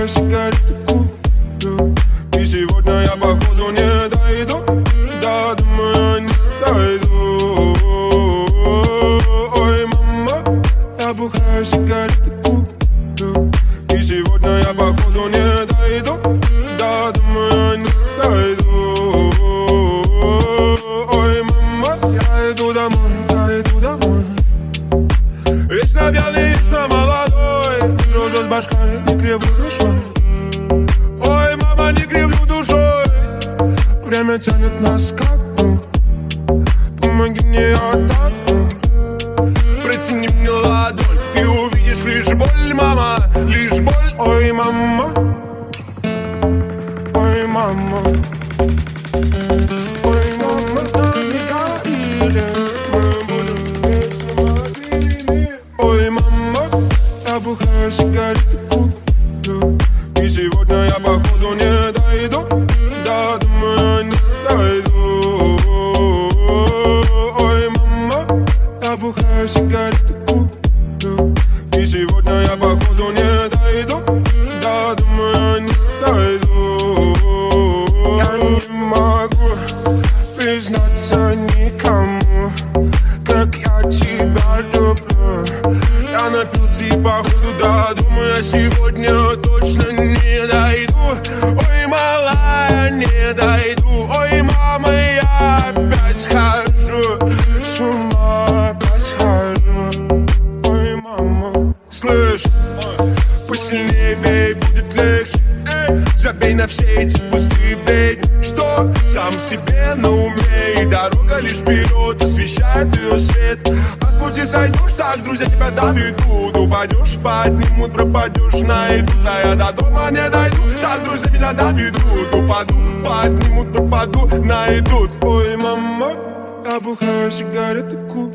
бухаю, сигареты курю. И сегодня я походу не дойду. Да, думаю, не дойду. Ой, мама, я бухаю, сигареты курю. И сегодня я походу не дойду. Да, думаю, не дойду. Ой, мама, я иду домой, я иду домой. Вечно пьяный, вечно молодой. Не дружу с башкой, не кривлю душой. Ой, мама, не кривлю душой. Время тянет нас ко дну. Помоги мне отдохнуть. Протяни мне ладонь. Ты увидишь лишь боль, мама, лишь боль. Ой, мама. Ой, мама. Ой, мама, не говорили. Ой, мама, я бухаю, сигареты курю. И сегодня я походу не дойду. Да, думаю, не дойду. Ой, мама, я бухаю, сигареты курю. И сегодня я походу не дойду. Да, думаю, не дойду. Я не могу признаться никому, как я тебя люблю. Я напился и походу, да, думаю, я сегодня точно не дойду. Ой, малая, не дойду. Ой, мама, я опять схожу с ума, опять схожу. Ой, мама, слышь, посильнее бей, будет легче. Забей на все эти пустые бредни, что сам себе на уме. И дорога лишь вперед освещает ее свет. А с пути сойдешь, так друзья тебя доведут. Упадешь, поднимут, пропадешь, найдут. А я до дома не дойду, так друзья меня доведут. Упаду, поднимут, пропаду, найдут. Ой, мама, я бухаю, сигареты курю.